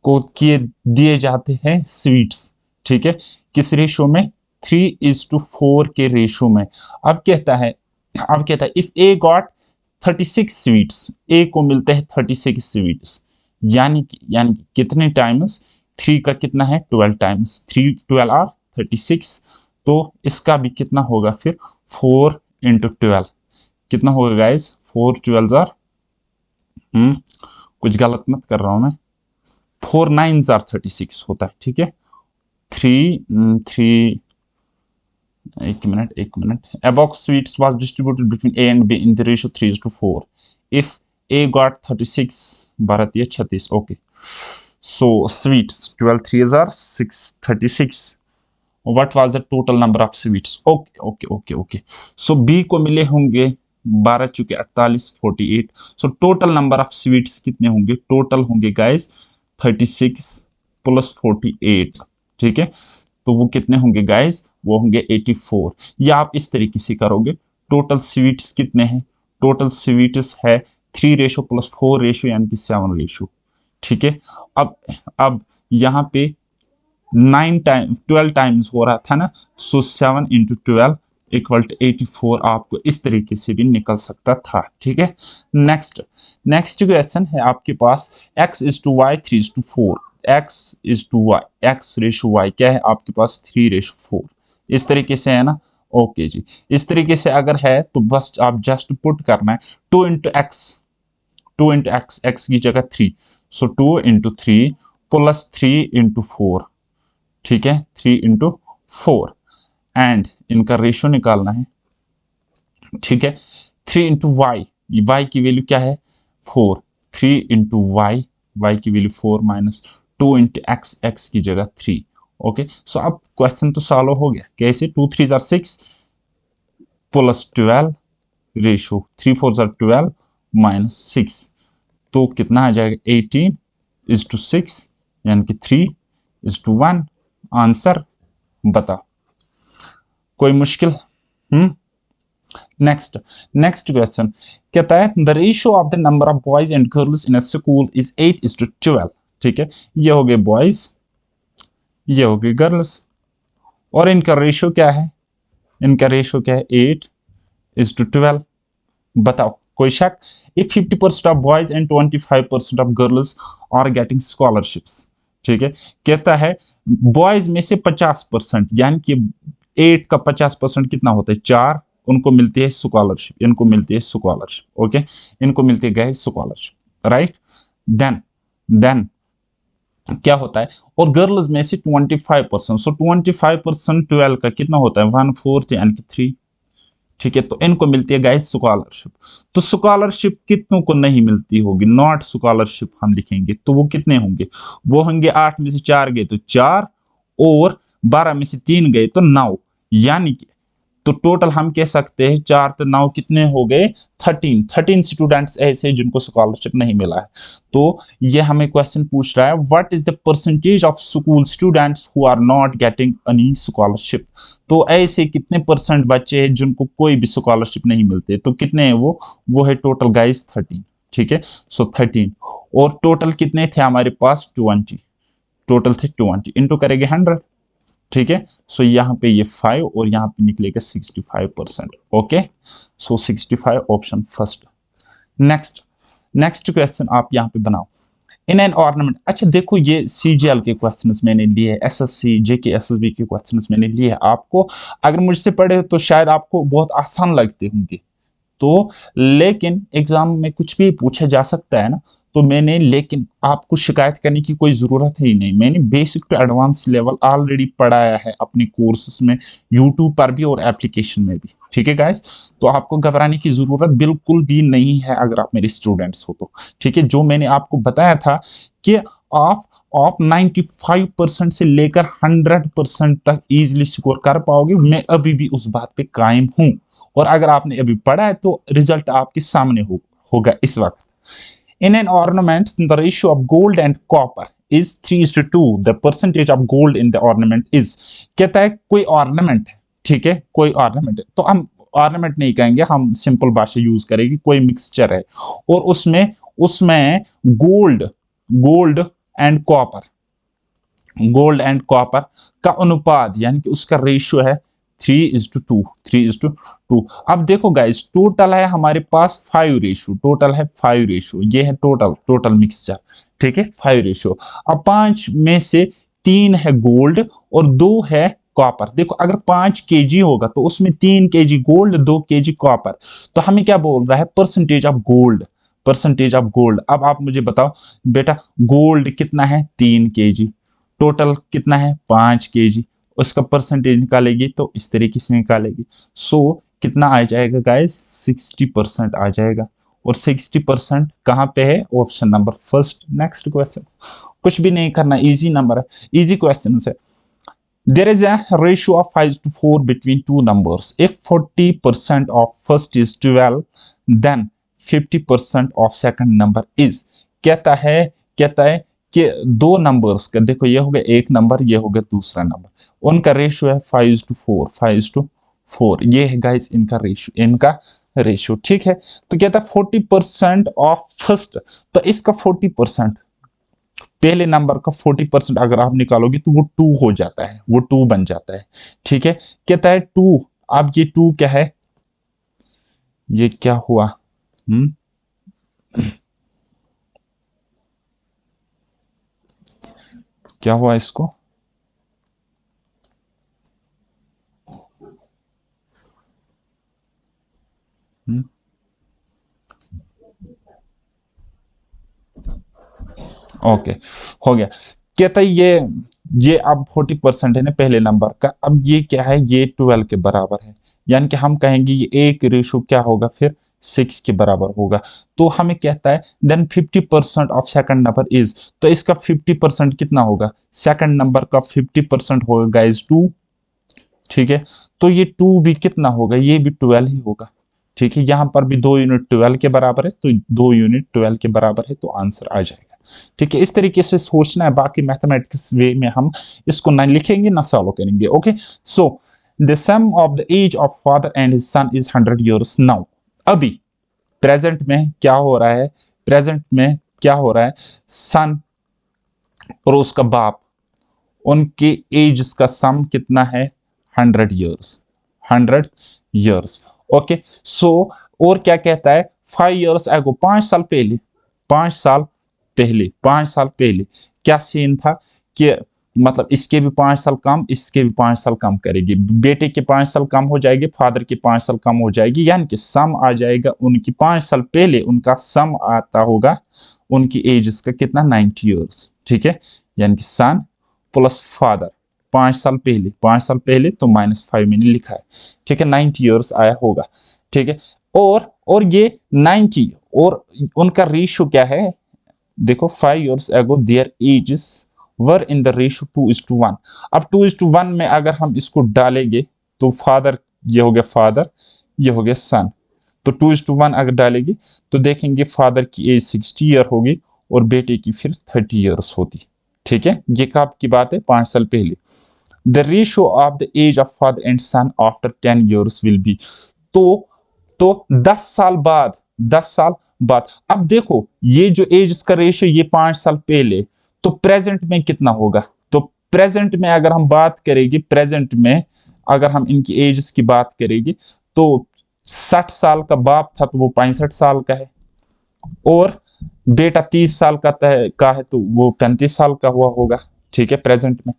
को दिए जाते हैं स्वीट्स। ठीक है, किस रेशियो में, 3:4 के रेशियो में। अब कहता है if A got 36 sweets, A को मिलते हैं 36 स्वीट्स, यानी कि कितने टाइम्स, 3 का कितना है 12 टाइम्स, 3 12 आर 36। तो इसका भी कितना होगा फिर 4 इंटू 12 कितना होगा गाइस, 4 12 जार, कुछ गलत मत कर रहा हूं मैं, 4 9 जार 36 होता है। ठीक है, 3 एक minute, a box sweets was distributed between A and B in the ratio 3:4 if A got 36, 12 3 36। Okay, so sweets 12 3 are 6 36। What was the total number of sweets? Okay, so B को मिले होंगे 12 चुके 48 48। So total number of sweets कितने होंगे, total होंगे guys 36 plus 48। ठीक है, तो वो कितने होंगे गाइस, वो होंगे 84। या आप इस तरीके से करोगे, टोटल स्वीट्स कितने हैं, टोटल स्वीट्स है 3 रेशो प्लस 4 रेशो यानी कि 7 रेशो। ठीक है, अब यहाँ पे 9 टाइम 12 टाइम्स हो रहा था ना, सो 7 इंटू 12 इक्वल टू 84 आपको इस तरीके से भी निकल सकता था। ठीक है, नेक्स्ट क्वेश्चन है आपके पास, x is to y 3:4, x is to y, x ratio y क्या है आपके पास 3:4। इस तरीके से है ना, ओके जी, इस तरीके से अगर है तो बस आप जस्ट पुट करना है 2 इंटू एक्स, एक्स की जगह 3, सो 2 इंटू 3 प्लस 3 इंटू 4। ठीक है, 3 इंटू 4 एंड इनका रेशियो निकालना है, ठीक है। 3 इंटू वाई, वाई की वैल्यू क्या है 4, 3 इंटू वाई, वाई की value 4 minus 2 into x, x की जगह 3। ओके, सो अब क्वेश्चन तो सॉल्व हो गया। कैसे? 2 3 jar 6 plus 12 ratio 3 4 jar 12 minus 6, तो कितना आ जाएगा 18 इज टू 6, यानी कि 3 इज टू 1। आंसर बताओ, कोई मुश्किल? हम्म। नेक्स्ट, नेक्स्ट क्वेश्चन कहता है the ratio of the number of boys and girls in a school is 8 is to 12। ठीक है, ये हो गए बॉयज, ये हो गए गर्ल्स, और इनका रेशियो क्या है? इनका रेशियो क्या है 8 इज टू 12। बताओ, कोई शक? if 50% of boys and 25% of girls are getting scholarships, ठीक है, कहता है बॉयज में से 50%, यानी कि 8 का 50% कितना होता है 4, उनको मिलती है स्कॉलरशिप, इनको मिलती है स्कॉलरशिप। ओके, इनको मिलती है गाइस स्कॉलरशिप, राइट। देन क्या होता है? और गर्ल्स में से 25%, सो 25% 12 का कितना होता है 1/4, यानी कि 3। ठीक है, तो इनको मिलती है गाइस स्कॉलरशिप। तो स्कॉलरशिप कितनों को नहीं मिलती होगी? नॉट स्कॉलरशिप हम लिखेंगे तो वो कितने होंगे? वो होंगे 8 में से 4 गए तो 4, और 12 में से 3 गए तो 9, यानी कि तो टोटल हम कह सकते हैं 4 तो 9 कितने हो गए 13 स्टूडेंट्स ऐसे जिनको स्कॉलरशिप नहीं मिला है। तो ये हमें क्वेश्चन पूछ रहा है what is the percentage of school students who are not getting any scholarship. तो ऐसे कितने परसेंट बच्चे हैं जिनको कोई भी स्कॉलरशिप नहीं मिलते? तो कितने हैं वो है टोटल गाइस 13। ठीक है, सो 13, और टोटल कितने थे हमारे पास 20, टोटल थे 20, इंटू करेंगे 100। ठीक है, सो यहाँ पे ये 5 और यहाँ पे निकलेगा 65%। ओके, सो 65 option first. Next, next question आप यहाँ पे बनाओ। इन एन ऑर्नामेंट, अच्छा देखो ये सीजीएल के क्वेश्चंस मैंने लिए है, एसएससी जेके एसएसबी के क्वेश्चंस मैंने लिए है। आपको अगर मुझसे पढ़े तो शायद आपको बहुत आसान लगते होंगे, तो लेकिन एग्जाम में कुछ भी पूछा जा सकता है ना, तो मैंने, लेकिन आपको शिकायत करने की कोई ज़रूरत ही नहीं, मैंने basic to advance level already पढ़ाया है अपने कोर्सेज में, यूट्यूब पर भी और एप्लीकेशन में भी। ठीक है गाइस, तो आपको घबराने की ज़रूरत बिल्कुल भी नहीं है अगर आप मेरे स्टूडेंट्स हो तो। ठीक है, जो मैंने आपको बताया था कि आप 95% से लेकर 100% तक इजीली स्कोर कर पाओगे, मैं अभी भी उस बात पे कायम हूं। और अगर आपने अभी पढ़ा है तो रिजल्ट आपके सामने होगा इस वक्त। In an ornament the ratio of gold and copper is 3:2, the percentage of gold in the ornament is. कहता है कोई ऑर्नामेंट है, ठीक है, कोई ऑर्नामेंट है, तो हम ऑर्नामेंट नहीं कहेंगे, हम सिंपल भाषा यूज करेंगे, कोई मिक्सचर है और उसमें उसमें gold gold and copper, gold and copper का अनुपात, यानी कि उसका रेशियो है 3:2, 3:2। अब देखो गाइस, टोटल है हमारे पास 5 रेशियो, टोटल है 5 रेशियो, ये है टोटल मिक्सचर। ठीक है, 5 रेशियो। अब 5 में से 3 है गोल्ड और 2 है कॉपर। देखो अगर 5 केजी होगा तो उसमें 3 केजी गोल्ड, 2 केजी कॉपर। तो हमें क्या बोल रहा है? Percentage of gold, percentage of gold. अब आप मुझे बताओ बेटा, गोल्ड कितना है 3 केजी, टोटल कितना है 5 केजी, उसका परसेंटेज निकालेगी तो इस तरीके से निकालेगी। सो कितना आ जाएगा गाइस? 60% आ जाएगा, और 60% कहाँ पे है? Option number first. Next question, कुछ भी नहीं करना, इजी नंबर है, इजी क्वेश्चन है। There is a ratio of 5:4 between two numbers. If 40% of first is 12, then 50% of second number is। कहता है कहता है कि दो नंबर्स का, देखो ये हो गया एक नंबर, ये हो गया दूसरा नंबर, उनका रेशियो है 5:4, 5:4, ये है गाइस इनका रेशियो, इनका रेशियो। ठीक है, तो कहता है 40% ऑफ फर्स्ट, तो इसका 40%, पहले नंबर का 40% अगर आप निकालोगे तो वो 2 हो जाता है, वो 2 बन जाता है। ठीक है, कहता है 2, अब ये 2 क्या है? ये क्या हुआ? हम्म, क्या हुआ इसको? हम्म, ओके, हो गया। कहता है ये ये अब 40% है ना पहले नंबर का, अब ये क्या है, ये 12 के बराबर है, यानी कि हम कहेंगे ये एक रेशो क्या होगा फिर 6 के बराबर होगा। तो हमें कहता है then 50% of second number is, तो इसका 50% कितना होगा, सेकंड नंबर का 50% होगा गाइस 2, ठीक है। तो ये 2 भी कितना होगा, ये भी 12 ही होगा, ठीक है। यहां पर भी 2 यूनिट 12 के बराबर है, तो 2 यूनिट 12 के बराबर है, तो आंसर आ जाएगा, ठीक है। इस तरीके से सोचना है, बाकी मैथमेटिक्स वे में हम इसको ना लिखेंगे ना सॉल्व करेंगे। Okay, so the sum of the age of father and his son is 100 years now. अभी प्रेजेंट में क्या हो रहा है, प्रेजेंट में क्या हो रहा है, सन और उसका बाप, उनके एज का सम कितना है, 100 ईयर्स, 100 ईयर्स। ओके, सो और क्या कहता है, 5 ईयर्स एगो, 5 साल पहले, 5 साल पहले, 5 साल पहले क्या सीन था कि मतलब इसके भी 5 साल कम, इसके भी 5 साल कम करेगी, बेटे के 5 साल कम हो जाएगी, फादर के 5 साल कम हो जाएगी, यानी कि सम आ जाएगा उनकी 5 साल पहले उनका सम आता होगा उनकी एज का कितना, 90 ईयर्स, ठीक है। यानी कि सन प्लस फादर 5 साल पहले, 5 साल पहले तो -5 मैंने लिखा है, ठीक है, 90 ईयर्स आया होगा, ठीक है। और ये 90 और उनका रेशियो क्या है, देखो 5 years ago their ages were in the ratio 2:1। अब 2:1 में अगर हम इसको डालेंगे तो फादर, ये हो गया फादर, ये हो गया सन, तो 2:1 अगर डालेंगे तो देखेंगे फादर की एज 60 ईयर होगी और बेटे की फिर 30 ईयर्स होती, ठीक है। ये कब की बात है, 5 साल पहले। The ratio of the age of father and son after 10 years will be, तो तो 10 साल बाद, 10 साल बाद, अब देखो ये जो एज का रेशियो ये 5 साल पहले, तो प्रेजेंट में कितना होगा, तो प्रेजेंट में अगर हम बात करेंगे, प्रेजेंट में अगर हम इनकी एज की बात करेंगे तो 60 साल का बाप था तो वो 65 साल का है, और बेटा 30 साल का है तो वो 35 साल का हुआ होगा, ठीक है, प्रेजेंट में।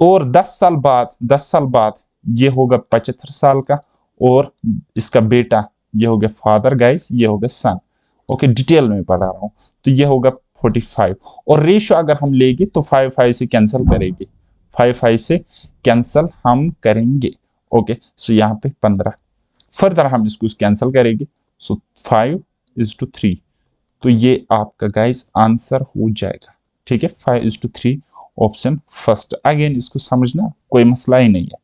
और 10 साल बाद, 10 साल बाद ये होगा 75 साल का, और इसका बेटा ये हो गया फादर गाइस, ये हो गया सन। ओके, डिटेल में पढ़ा रहा हूं, तो ये होगा 45, और रेशियो अगर हम लेंगे तो 5 से कैंसिल करेंगे, 5 से कैंसिल हम करेंगे। ओके, सो यहाँ पे 15, फर्दर हम इसको कैंसिल करेंगे, सो 5:3, तो ये आपका गाइस आंसर हो जाएगा, ठीक है, 5:3 ऑप्शन फर्स्ट। अगेन इसको समझना कोई मसला ही नहीं है।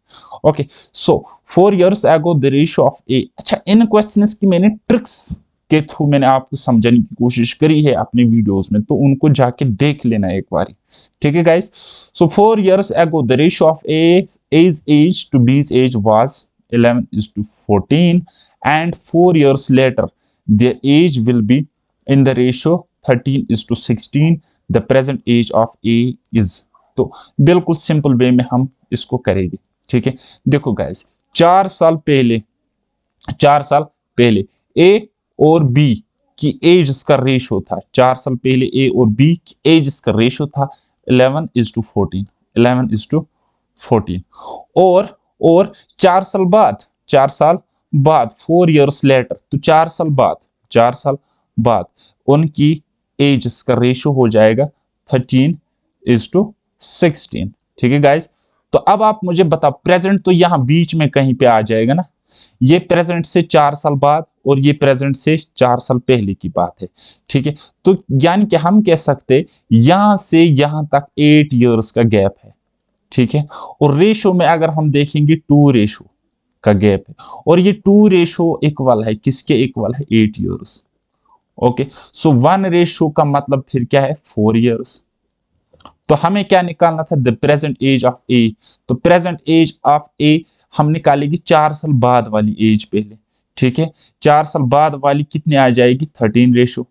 Okay, so 4 years ago the ratio of a, अच्छा इन क्वेश्चंस की मैंने ट्रिक्स के थ्रू मैंने आपको समझाने की कोशिश करी है अपने वीडियोस में, तो उनको जाके देख लेना एक बार, ठीक है guys. So 4 years ago the ratio of A's age to B's age was 11:14, and 4 years later their age will be in the ratio 13:16, the present age of A is, तो बिल्कुल सिंपल वे में हम इसको करेंगे, ठीक है। देखो guys, 4 साल पहले, 4 साल पहले ए और बी की एज का रेशियो था, 4 साल पहले ए और बी की एज का रेशियो था 11:14, 11:14, और 4 साल बाद, 4 साल बाद 4 years लेटर, तो 4 साल बाद, 4 साल बाद उनकी एज का रेशियो हो जाएगा 13:16, ठीक है गाइस। तो अब आप मुझे बताओ, प्रेजेंट तो यहां बीच में कहीं पे आ जाएगा ना, ये प्रेजेंट से 4 साल बाद और ये प्रेजेंट से 4 साल पहले की बात है, ठीक है। तो यानी कि हम कह सकते यहां से यहां तक 8 इयर्स का गैप है, ठीक है। और रेशो में अगर हम देखेंगे 2 रेशो का गैप है, और ये 2 रेशो इक्वल है किसके, इक्वल है 8 इयर्स। ओके, सो 1 रेशो का मतलब फिर क्या है, 4 इयर्स। तो हमें क्या निकालना था, द प्रेजेंट एज ऑफ ए, तो प्रेजेंट एज ऑफ ए हम निकालेंगे 4 साल बाद वाली एज पहले, ठीक है। 4 साल बाद वाली कितने आ जाएगी, 13 रेशो,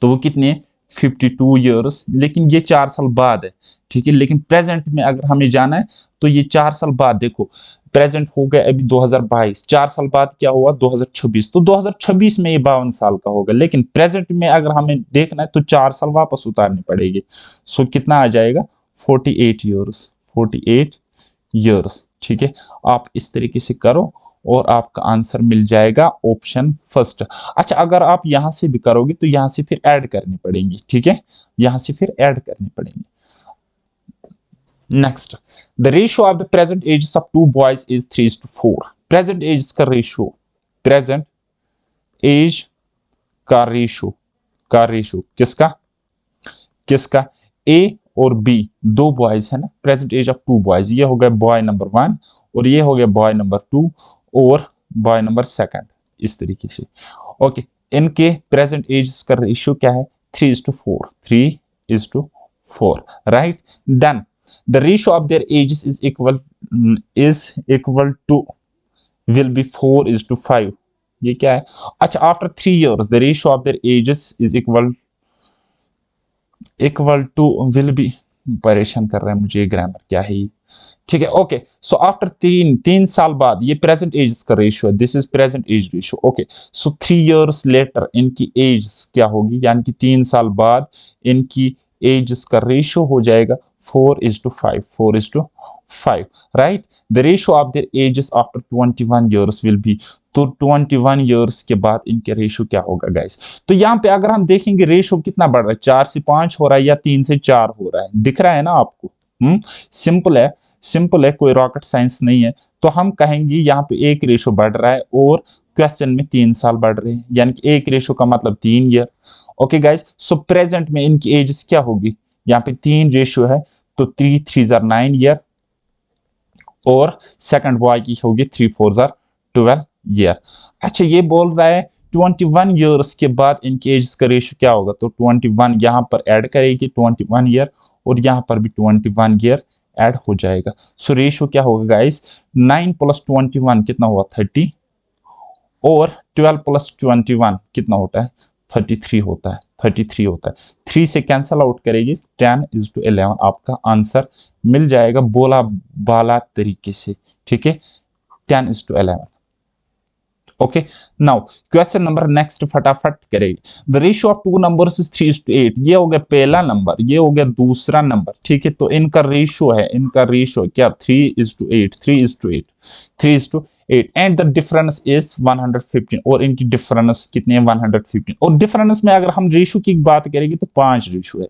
तो वो कितने 52 ईयर्स, लेकिन ये 4 साल बाद है, ठीक है। लेकिन प्रेजेंट में अगर हमें जाना है तो ये 4 साल बाद, देखो प्रेजेंट हो गया अभी 2022, 4 साल बाद क्या हुआ 2026, तो 2026 में ये 52 साल का होगा, लेकिन प्रेजेंट में अगर हमें देखना है तो 4 साल वापस उतारने पड़ेगी, सो कितना आ जाएगा 48 ईयर्स, 48 ईयर्स, ठीक है। आप इस तरीके से करो और आपका आंसर मिल जाएगा ऑप्शन फर्स्ट। अच्छा, अगर आप यहां से भी करोगे तो यहां से फिर ऐड करनी पड़ेंगी, ठीक है, यहां से फिर ऐड करनी पड़ेंगी। Next, the ratio of the present ages of two boys is 3:4। Present age का रेशियो, प्रेजेंट एज का रेशियो किसका किसका, ए और बी दो बॉयज है ना, present age of two boys, ये हो गया बॉय नंबर 1 और ये हो गया बॉय नंबर 2 और बॉय नंबर 2, इस तरीके से। ओके, इनके प्रेजेंट एज का रेशियो क्या है, 3:4, 3:4, right. Then the ratio of their ages is equal to will be 4:5। ये क्या है, अच्छा, after 3 years the ratio of their ages is equal to will be, परेशान कर रहा है मुझे ये ग्रामर, क्या है ये, ठीक है। ओके, सो आफ्टर 3 साल बाद, ये प्रेजेंट एज का रेशियो है, this is present age ratio. Okay, so 3 years later इनकी एज क्या होगी, यानी कि 3 साल बाद इनकी एज का रेशियो हो जाएगा 4:5, 4:5, right. The ratio of their edges after 21 years will be, तो 21 years के बाद इनके रेशियो क्या होगा गाइस। तो यहाँ पे अगर हम देखेंगे रेशियो कितना बढ़ रहा है, 4 से 5 हो रहा है या 3 से 4 हो रहा है, दिख रहा है ना आपको। सिंपल है, सिंपल है, कोई रॉकेट साइंस नहीं है। तो हम कहेंगे यहाँ पे एक रेशो बढ़ रहा है और क्वेश्चन में 3 साल बढ़ रहे हैं, यानी कि एक रेशो का मतलब 3 ईयर। ओके गाइस, सो प्रेजेंट में इनकी एजेस क्या होगी, यहाँ पे 3 रेशो है तो 3 3 9 ईयर और सेकंड बॉय की होगी 3 4 12 ईयर। अच्छा, ये बोल रहा है 21 ईयर्स के बाद इनकी एज का रेशियो क्या होगा, तो 21 यहाँ पर ऐड करेगी 21 ईयर और यहाँ पर भी 21 ईयर ऐड हो जाएगा। सो रेशियो क्या होगा गाइस, 9 + 21 कितना हुआ, 30 और 12 + 21 कितना होता है, 33 होता है, 33 होता है। 3 से कैंसल आउट करेगी, 10:11 आपका आंसर मिल जाएगा बोला बाला तरीके से, ठीक है, 10:11। Okay, now question number next फटाफट करेंगे। The ratio of two numbers is 3:8। ये हो गया पहला नंबर, ये हो गया दूसरा नंबर, ठीक है। तो इनका रेशियो है, इनका रेशियो क्या, 3:8, 3:8, 3:8 एंड द डिफरेंस इज 115। और इनकी डिफरेंस कितनी है, 115। और डिफरेंस में अगर हम रेशियो की बात करेंगे तो 5 रेशियो है,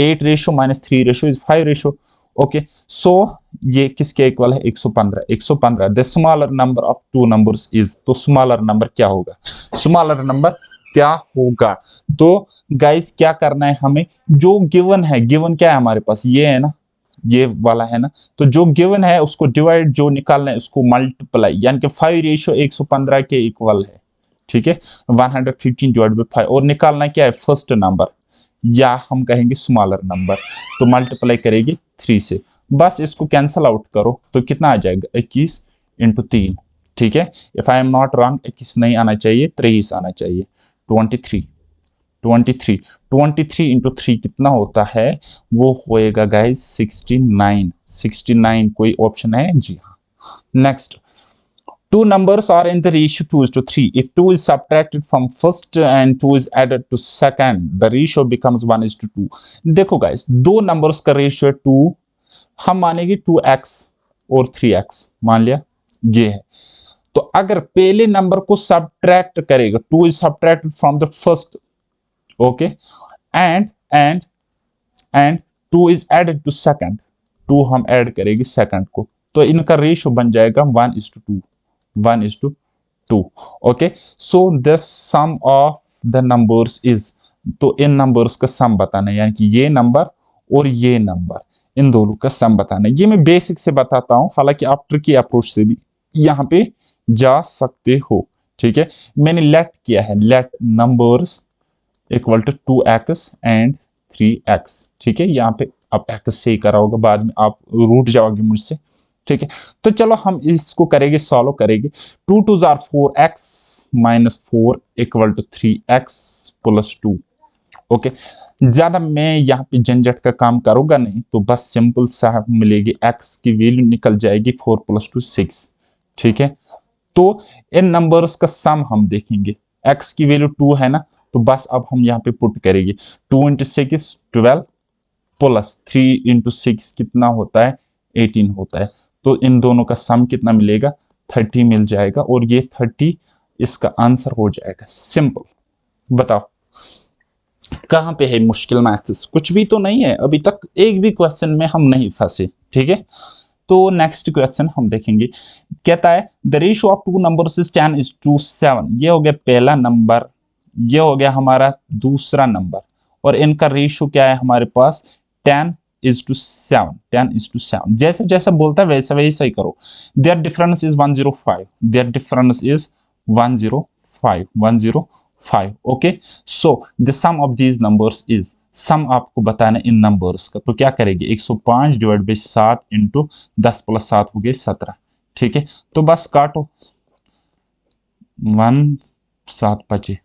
8 ratio minus 3 ratio is 5 ratio. Okay, so ये किसके इक्वल है, 115, 115। The smaller number of two numbers is, तो स्मॉलर नंबर क्या होगा, स्मॉलर नंबर क्या होगा। तो गाइस क्या करना है हमें, जो गिवन है, गिवन क्या है हमारे पास, ये है ना, ये वाला है ना, तो जो गिवन है उसको डिवाइड, जो निकालना है उसको मल्टीप्लाई, यानी कि 5 रेशियो 115 के इक्वल है, ठीक है, 115 डिवाइड बाई 5। और निकालना क्या है, फर्स्ट नंबर या हम कहेंगे स्मॉलर नंबर, तो मल्टीप्लाई करेगी 3 से, बस इसको कैंसल आउट करो तो कितना आ जाएगा, 21 × 3, ठीक है। If I am not wrong, 21 नहीं आना चाहिए, 23 आना चाहिए, 23, 23, 23 × 3 कितना होता है, वो होएगा गाइस 69, 69 कोई ऑप्शन है, जी हाँ। Next, two numbers are in the ratio 2:3. If 2 is subtracted from first and 2 is added to second, the ratio becomes 1:2. देखो guys, दो numbers का ratio है 2, हम मानेंगे 2x और 3x, मान लिया ये है। तो अगर पहले नंबर को subtract करेगा, 2 is subtracted from the first, okay, and 2 is added to second, 2 हम ऐड करेंगे सेकंड को, तो इनका रेशियो बन जाएगा 1:2, 1:2। Okay, so the sum of the numbers is, तो इन नंबर्स का सम बताना है, यानी कि ये नंबर और ये नंबर, इन दोनों का सम बताना है। ये मैं बेसिक से बताता हूं, हालांकि आप ट्रिकी अप्रोच से भी यहाँ पे जा सकते हो, ठीक है। मैंने लेट किया है, let numbers equal to 2x and 3x, ठीक है। यहाँ पे आप x से ही करा होगा, बाद में आप रूट जाओगे मुझसे, ठीक है। तो चलो हम इसको करेंगे, सॉल्व करेंगे। 2 2s are 4x - 4 = 3x + 2। Okay, ज्यादा मैं यहाँ पे झंझट का काम करूंगा नहीं, तो बस सिंपल सा मिलेगी, x की वैल्यू निकल जाएगी 4 + 2 6, ठीक है। तो इन नंबर्स का सम हम देखेंगे, x की वैल्यू 2 है ना, तो बस अब हम यहाँ पे पुट करेंगे, 2 × 6 12 प्लस 3 × 6 कितना होता है, 18 होता है। तो इन दोनों का सम कितना मिलेगा, 30 मिल जाएगा, और ये 30 इसका आंसर हो जाएगा। सिंपल, बताओ कहाँ पे है मुश्किल मैथ्स? कुछ भी तो नहीं है, अभी तक एक भी क्वेश्चन में हम नहीं फंसे। ठीक है, तो नेक्स्ट क्वेश्चन हम देखेंगे। कहता है the ratio of two numbers is 10:7। ये हो गया पहला नंबर, ये हो गया हमारा दूसरा नंबर, और इनका रेशियो क्या है हमारे पास? 10:7। 10:7 जैसे जैसा बोलता है वैसा वैसा ही करो। Their difference is 105। Their difference is 105। 105। Okay, so the sum of these numbers is, sum आपको बताना इन नंबर्स का, तो क्या करेंगे? 105 डिवाइड बाई 7 इंटू 10 प्लस 7 हो गए 17। ठीक है, तो बस काटो, 1 7 5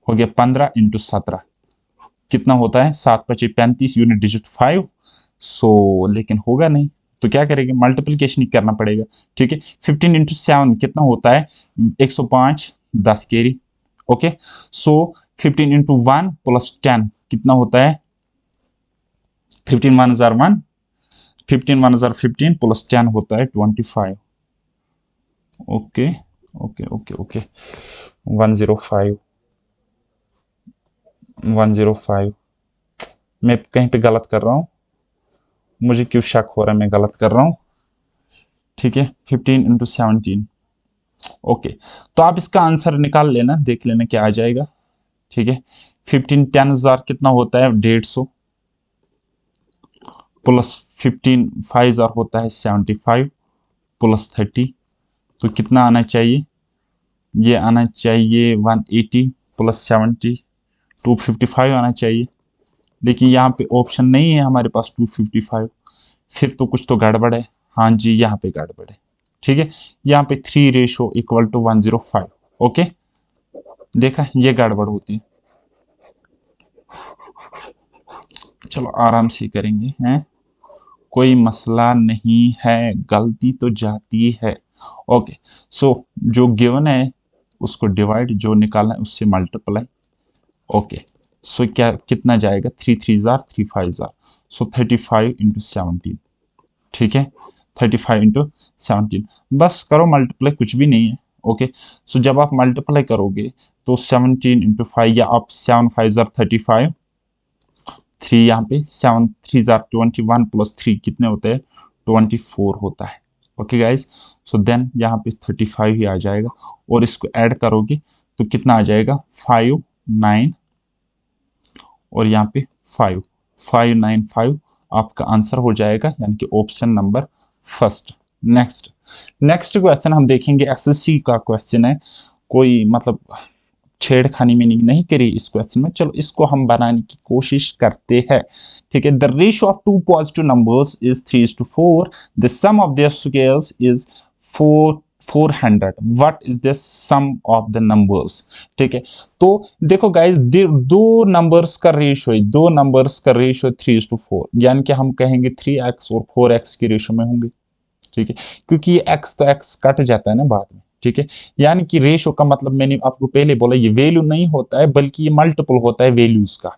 हो गया 15 इंटू 17 कितना होता है? 7 5 35 यूनिट डिजिट 5। सो लेकिन होगा नहीं, तो क्या करेंगे? मल्टीप्लीकेशन ही करना पड़ेगा। ठीक है, 15 इंटू 7 कितना होता है? 105 10 कैरी। ओके, सो 15 इंटू 1 प्लस 10 कितना होता है? 15 1 हजार 1, 15 1 हजार 15 प्लस 10 होता है 25। Okay okay okay okay, 105 105। मैं कहीं पे गलत कर रहा हूँ, मुझे क्यों शक हो रहा है मैं गलत कर रहा हूँ? ठीक है, 15 इंटू 17। ओके, तो आप इसका आंसर निकाल लेना, देख लेना क्या आ जाएगा। ठीक है, 15 10 हजार कितना होता है? 150 प्लस 15 5 हजार होता है 75 प्लस 30, तो कितना आना चाहिए? ये आना चाहिए 180 प्लस 70 255 आना चाहिए। लेकिन यहाँ पे ऑप्शन नहीं है हमारे पास 255, फिर तो कुछ तो गड़बड़ है। हाँ जी, यहाँ पे गड़बड़ है। ठीक है, यहाँ पे 3:105। ओके, देखा, ये गड़बड़ होती है। चलो आराम से करेंगे हैं, कोई मसला नहीं है, गलती तो जाती है। ओके, सो जो गिवन है उसको डिवाइड, जो निकालना है उससे मल्टीप्लाई। ओके, सो क्या कितना जाएगा? 3 3 जार 3 5 जार, सो 35 इंटू 17। ठीक है, 35 इंटू 17, बस करो मल्टीप्लाई, कुछ भी नहीं है। ओके, सो जब आप मल्टीप्लाई करोगे तो 17 इंटू 5, या आप 7 5 जार 35, 3 यहाँ पे 7 3 जार 21 प्लस 3 कितने होते हैं? 24 होता है। ओके गाइज, सो देन यहाँ पे 35 ही आ जाएगा, और इसको ऐड करोगे तो कितना आ जाएगा? 5 9 और यहाँ पे 5 5 9 5 आपका आंसर हो जाएगा, यानी कि option number first. Next next question हम देखेंगे, एसएससी का क्वेश्चन है, कोई मतलब छेड़खानी मीनिंग नहीं करी इस क्वेश्चन में। चलो इसको हम बनाने की कोशिश करते हैं। ठीक है, the ratio of two positive numbers is 3:4। The sum of their squares is 400। What is the sum of the numbers? ठीक है, तो देखो गाइस, दो नंबर्स का रेशियो है, दो नंबर्स का रेशियो 3:4, यानी कि हम कहेंगे 3x और 4x के रेशियो में होंगे। ठीक है, क्योंकि ये x तो x कट जाता है ना बाद में। ठीक है, यानी कि रेशो का मतलब मैंने आपको पहले बोला, ये वैल्यू नहीं होता है बल्कि ये मल्टीपल होता है वैल्यूज का।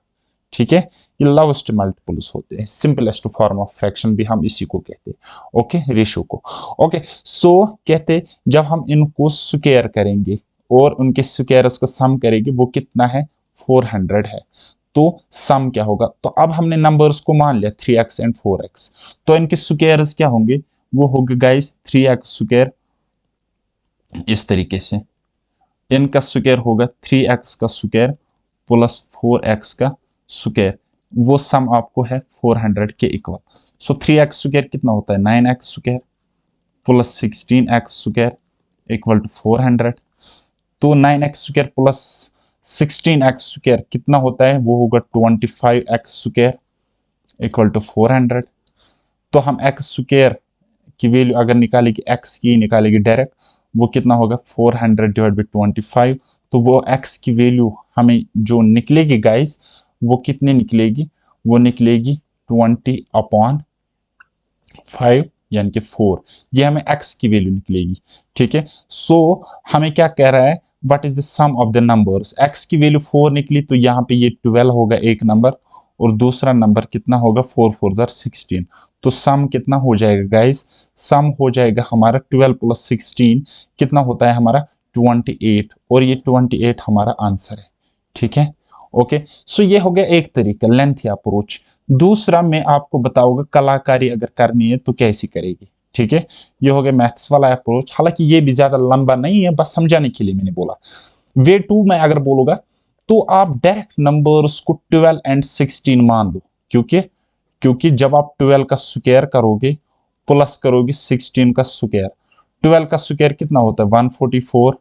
ठीक है, ये लोवेस्ट मल्टीपल्स होते हैं, सिंपलेस्ट फॉर्म ऑफ फ्रैक्शन भी हम इसी को कहते हैं। ओके, रेशो को। ओके, सो कहते जब हम इनको स्क्वायर करेंगे और उनके स्क्वायर्स का सम करेंगे, वो कितना है? 400 है। तो सम क्या होगा? तो अब हमने नंबर्स को मान लिया 3x एंड 4x, तो इनके स्क्वायर्स क्या होंगे? वो होंगे गाइस 3x स्क्वायर, इस तरीके से इनका स्क्वायर होगा 3x का स्क्वायर प्लस 4x का स्क्वायर, वो सम आपको है 400 के इक्वल। सो 3x स्क्वायर कितना होता है? 9x square plus 16x square equal to 400। तो 9x square plus 16x square कितना होता है? वो होगा 25x स्क्वायर इक्वल टू 400। तो हम x स्क्वायर की वैल्यू अगर निकालेगी, x की निकालेगी डायरेक्ट, वो कितना होगा? 400 डिवाइड बाई 25। तो वो x की वैल्यू हमें जो निकलेगी गाइस, वो कितनी निकलेगी? वो निकलेगी 20/5 यानी कि 4। ये हमें x की वैल्यू निकलेगी। ठीक है, सो हमें क्या कह रहा है? What is the sum of the numbers? x की वैल्यू 4 निकली, तो यहाँ पे ये 12 होगा एक नंबर, और दूसरा नंबर कितना होगा? 4 4 जार 16। तो सम कितना हो जाएगा गाइस? सम हो जाएगा हमारा 12 प्लस 16 कितना होता है हमारा? 28, और ये 28 हमारा आंसर है। ठीक है, ओके, सो ये हो गया एक तरीका, लेंथी अप्रोच। दूसरा मैं आपको बताऊंगा कलाकारी अगर करनी है तो कैसी करेगी। ठीक है, ये हो गया मैथ्स वाला अप्रोच, हालांकि ये भी ज्यादा लंबा नहीं है, बस समझाने के लिए मैंने बोला। वे टू मैं अगर बोलूंगा तो आप डायरेक्ट नंबर्स को 12 एंड 16 मान लो, क्योंकि क्योंकि जब आप 12 का स्क्वायर करोगे प्लस करोगे 16 का स्क्वायर, 12 का स्क्वायर कितना होता है 144,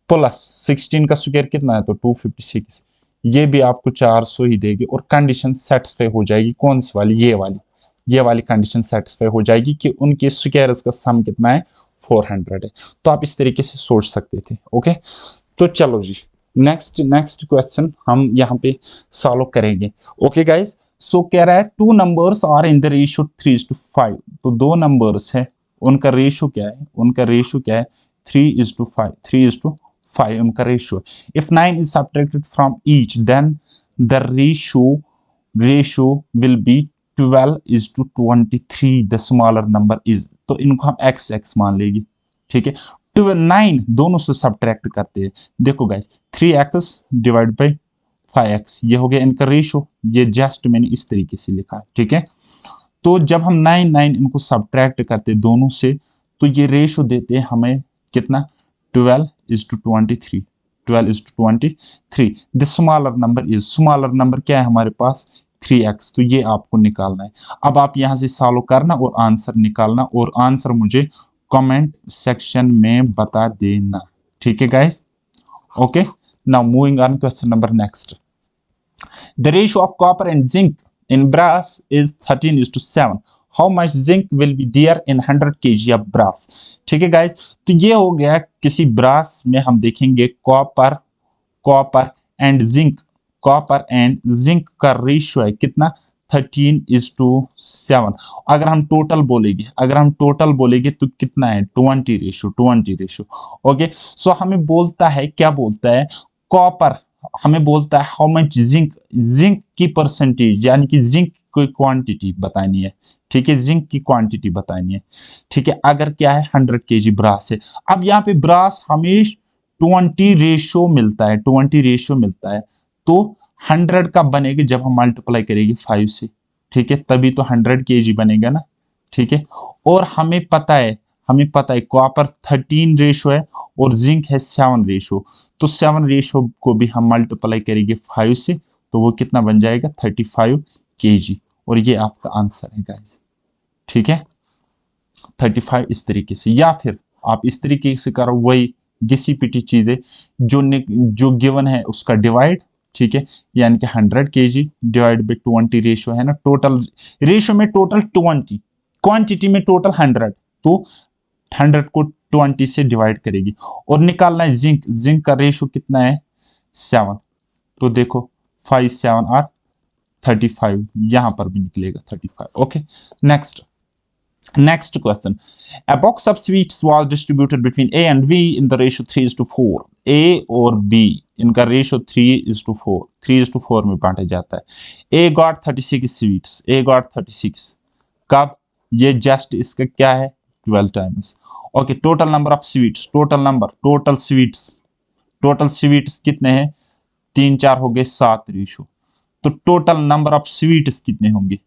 प्लस 16 का स्क्वायर कितना है तो 256, ये भी आपको 400 ही देगी और कंडीशन सेटिस्फाई हो जाएगी। कौन सी वाली, ये वाली कंडीशन सेटिस्फाई हो जाएगी कि उनके स्क्वायर्स का सम कितना है 400 है। तो आप इस तरीके से सोच सकते थे। ओके, तो चलो जी, नेक्स्ट नेक्स्ट क्वेश्चन हम यहाँ पे सॉल्व करेंगे। ओके गाइस, सो कह रहा है two numbers are in the ratio 3:5। तो दो नंबर्स है, उनका रेशियो क्या है, उनका रेशियो क्या है 3:5, 3:5 उनका ratio. If 9 is subtracted from each then the ratio will be 12:23, the smaller number is. तो इनको हम x मान लेगी। ठीक है, 9 दोनों से सब्ट्रैक्ट करते हैं। देखो guys 3x divide by 5x, ये हो गया इनका रेशियो। ये जस्ट मैंने इस तरीके से लिखा है। ठीक है, तो जब हम 9 इनको सब्ट्रैक्ट करते दोनों से तो ये रेशियो देते हैं हमें कितना 12:23, 12:23। The smaller number is, smaller number क्या है हमारे पास 3x, तो ये आपको निकालना है। अब आप यहां से सॉल्व करना और आंसर निकालना, और आंसर मुझे कमेंट सेक्शन में बता देना। ठीक है guys, okay. Now moving on question number next. The ratio of copper and zinc in brass is 13:7. How much zinc will be there in 100 kg of brass? ठीक है गाइस, तो ये हो गया किसी ब्रास में हम देखेंगे copper, copper and zinc, copper and zinc का रेशियो है कितना 13:7। अगर हम टोटल बोलेंगे, अगर हम टोटल बोलेंगे तो कितना है 20 रेशियो, 20 रेशियो। ओके, सो हमें बोलता है, क्या बोलता है, कॉपर हमें बोलता है हाउ मच जिंक, जिंक की परसेंटेज यानी कि जिंक की क्वांटिटी बतानी है। ठीक है, जिंक की क्वांटिटी बतानी है। ठीक है, अगर क्या है 100 kg ब्रास है। अब यहाँ पे ब्रास हमें 20 रेशियो मिलता है, 20 रेशियो मिलता है, तो 100 का बनेगा जब हम मल्टीप्लाई करेंगे 5 से। ठीक है, तभी तो 100 kg बनेगा ना। ठीक है, और हमें पता है, हमें पता है कॉपर 13 रेशियो है और जिंक है 7 रेशियो, तो 7 रेशियो को भी हम मल्टीप्लाई करेंगे 5 से, तो वो कितना बन जाएगा 35 kg, और ये आपका आंसर है गाइस। ठीक है, 35 इस तरीके से, या फिर आप इस तरीके से करो, वही घिसी पिटी चीजें जो गिवन है उसका डिवाइड। ठीक है, यानी कि 100 kg डिवाइड बाई 20 रेशियो है ना, टोटल रेशियो में टोटल 20, क्वांटिटी में टोटल 100, तो 100 को 20 से डिवाइड करेगी, और निकालना है जिंक, जिंक का रेशियो कितना है 7, तो देखो 5 7 आर 35, यहां पर भी निकलेगा 35। Okay, next next question. A box of sweets was distributed between A and B in the ratio 3:4. A और B इनका रेशियो 3:4, 3:4 में बांटा जाता है। A got 36 sweets, A got 36, कब, ये जस्ट इसका क्या है 12 times. Okay, total number of sweets, total number, total sweets, total sweets कितने हैं 3 4 हो गए 7 रेशियो, तो टोटल नंबर ऑफ स्वीट्स कितने होंगे,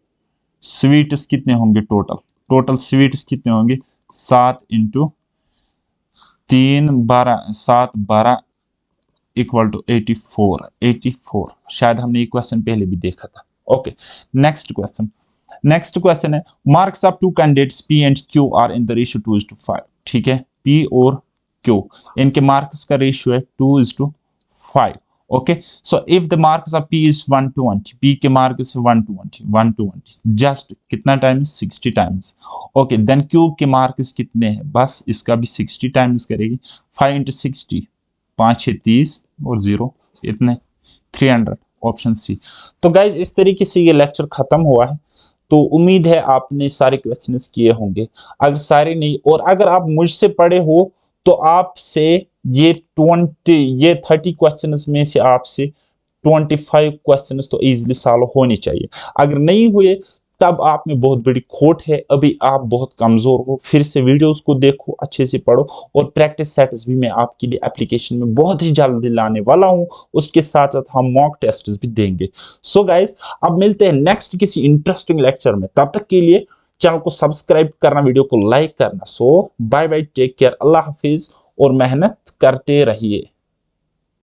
स्वीट्स कितने होंगे टोटल, टोटल स्वीट्स कितने होंगे 7 इंटू 3 12, 7 12 इक्वल टू 84, 84। शायद हमने ये क्वेश्चन पहले भी देखा था। Okay, next question, next question है marks of two candidates P and Q are in the ratio 2:5। ठीक है, पी और क्यू इनके मार्क्स का रेशियो है 2:5। Okay, so if the marks of P is 1:20, P के मार्क्स 1:20, जस्ट कितना times 60 times. Okay, then Q के marks कितने हैं, बस इसका भी 60 टाइम्स करेगी, 5 इंटू 60, 5 6 30 और 0 इतने 300, ऑप्शन सी। तो गाइज इस तरीके से ये लेक्चर खत्म हुआ है। तो उम्मीद है आपने सारे क्वेश्चंस किए होंगे, अगर सारे नहीं, और अगर आप मुझसे पढ़े हो तो आपसे ये 30 क्वेश्चंस में से आपसे 25 क्वेश्चंस तो इजीली सॉल्व होने चाहिए। अगर नहीं हुए तब आप में बहुत बड़ी खोट है, अभी आप बहुत कमजोर हो। फिर से वीडियोस को देखो, अच्छे से पढ़ो, और प्रैक्टिस सेट्स भी मैं आपके लिए एप्लीकेशन में बहुत ही जल्दी लाने वाला हूं। उसके साथ साथ हम मॉक टेस्ट भी देंगे। सो गाइस, अब मिलते हैं नेक्स्ट किसी इंटरेस्टिंग लेक्चर में। तब तक के लिए चैनल को सब्सक्राइब करना, वीडियो को लाइक करना। सो बाय बाय, टेक केयर, अल्लाह हाफिज, और मेहनत करते रहिए।